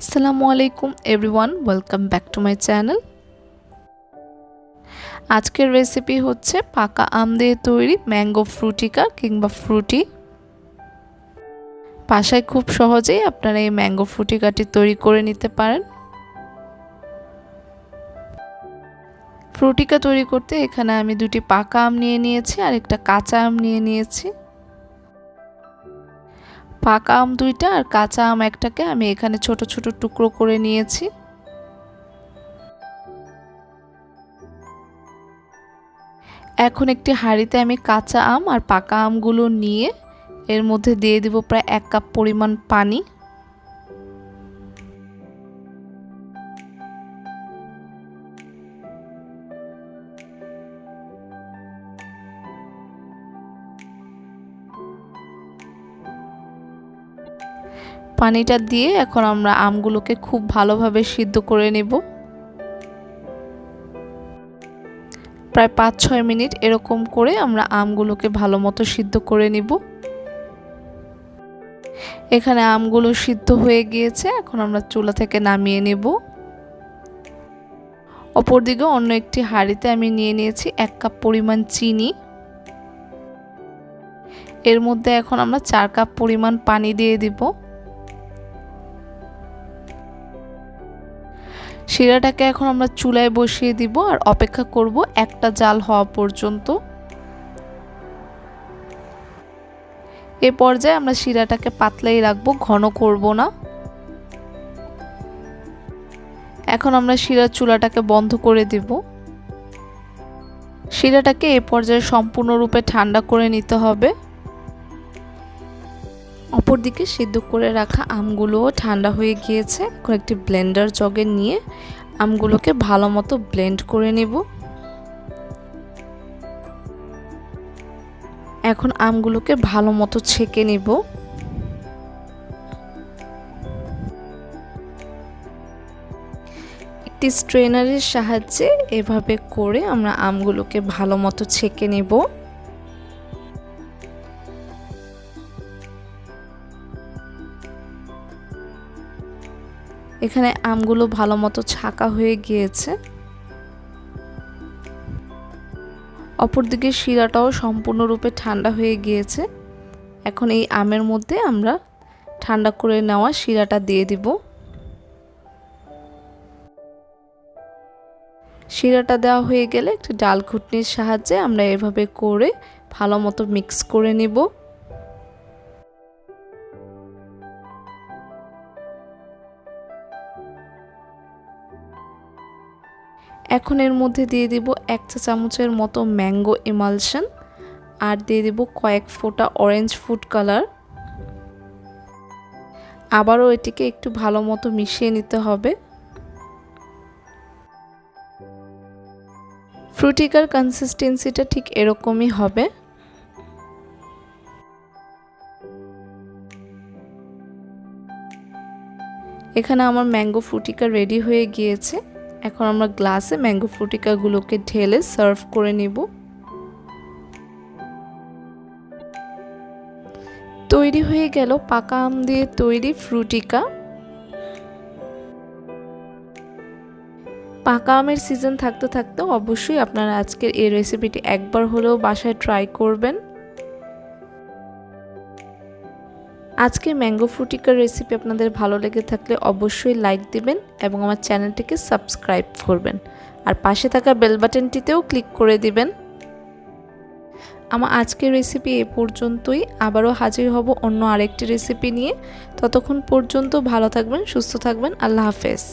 আসসালামু আলাইকুম everyone, welcome back to my channel. আজকের রেসিপি হচ্ছে পাকা আম দিয়ে তৈরি ম্যাঙ্গো ফ্রুটিকা কিংবা ফ্রুটি। বাসায় খুব সহজেই আপনারা এই ম্যাঙ্গো ফ্রুটিকাটি তৈরি করে নিতে পারেন। ফ্রুটিকা তৈরি করতে এখানে আমি দুটি পাকা আম নিয়ে নিয়েছি আর একটা কাঁচা আম নিয়ে নিয়েছি। পাকা আম দুইটা আর কাঁচা আম একটাকে আমি এখানে ছোট ছোট টুকরো করে নিয়েছি। এখন একটি হাঁড়িতে আমি কাঁচা আম আর পাকা আমগুলো নিয়ে এর মধ্যে দিয়ে দিব প্রায় 1 কাপ পরিমাণ পানি। পানিটা দিয়ে এখন আমরা আমগুলোকে খুব ভালোভাবে সিদ্ধ করে নেব। প্রায় 5-6 মিনিট এরকম করে আমরা আমগুলোকে ভালোমতো সিদ্ধ করে নিব। এখানে আমগুলো সিদ্ধ হয়ে গিয়েছে, এখন আমরা চুলা থেকে নামিয়ে নেব। অপরদিকে অন্য একটি হাঁড়িতে আমি নিয়ে নিয়েছি 1 কাপ পরিমাণ চিনি। এর মধ্যে এখন আমরা 4 কাপ পরিমাণ পানি দিয়ে দিব। শিরাটাকে এখন আমরা চুলায় বসিয়ে দিব আর অপেক্ষা করব একটা জাল হওয়া পর্যন্ত। এ পর্যায়ে আমরা শিরাটাকে পাতলাই রাখবো, ঘন করব না। এখন আমরা শিরার চুলাটাকে বন্ধ করে দিব। শিরাটাকে এ পর্যায়ে সম্পূর্ণরূপে ঠান্ডা করে নিতে হবে। অপরদিকে সিদ্ধ করে রাখা আমগুলোও ঠান্ডা হয়ে গিয়েছে। এখন একটি ব্লেন্ডার জগে নিয়ে আমগুলোকে ভালো মতো ব্লেন্ড করে নেব। এখন আমগুলোকে ভালো মতো ছেঁকে নেব। একটি স্ট্রেনারের সাহায্যে এভাবে করে আমরা আমগুলোকে ভালো মতো ছেঁকে নেব। এখানে আমগুলো ভালো মতো ছাকা হয়ে গিয়েছে। অপরদিকে শিরাটাও সম্পূর্ণরূপে ঠান্ডা হয়ে গিয়েছে। এখন এই আমের মধ্যে আমরা ঠান্ডা করে নেওয়া শিরাটা দিয়ে দিব। শিরাটা দেওয়া হয়ে গেলে একটি ডাল ঘুটনির সাহায্যে আমরা এভাবে করে ভালো মতো মিক্স করে নেব। এখন এর মধ্যে দিয়ে দিব 1 চা চামচের মতো ম্যাঙ্গো এমালশন আর দিয়ে দিব কয়েক ফোঁটা অরেঞ্জ ফুড কালার। আবারও এটিকে একটু ভালো মতো মিশিয়ে নিতে হবে। ফ্রুটিকার কনসিস্টেন্সিটা ঠিক এরকমই হবে। এখানে আমার ম্যাঙ্গো ফ্রুটিকা রেডি হয়ে গিয়েছে। এখন আমরা গ্লাসে ম্যাঙ্গো ফ্রুটিকাগুলোকে ঢেলে সার্ভ করে নেব। তৈরি হয়ে গেল পাকা আম দিয়ে তৈরি ফ্রুটিকা। পাকা আমের সিজন থাকতে থাকতে অবশ্যই আপনারা আজকের এই রেসিপিটি একবার হলেও বাসায় ট্রাই করবেন। আজকে ম্যাঙ্গো ফ্রুটিকার রেসিপি আপনাদের ভালো লেগে থাকলে অবশ্যই লাইক দিবেন এবং আমার চ্যানেলটিকে সাবস্ক্রাইব করবেন আর পাশে থাকা বেল বাটনটিতেও ক্লিক করে দিবেন। আমার আজকের রেসিপি এ পর্যন্তই। আবারও হাজির হব অন্য আরেকটি রেসিপি নিয়ে। ততক্ষণ পর্যন্ত ভালো থাকবেন, সুস্থ থাকবেন। আল্লাহ হাফেজ।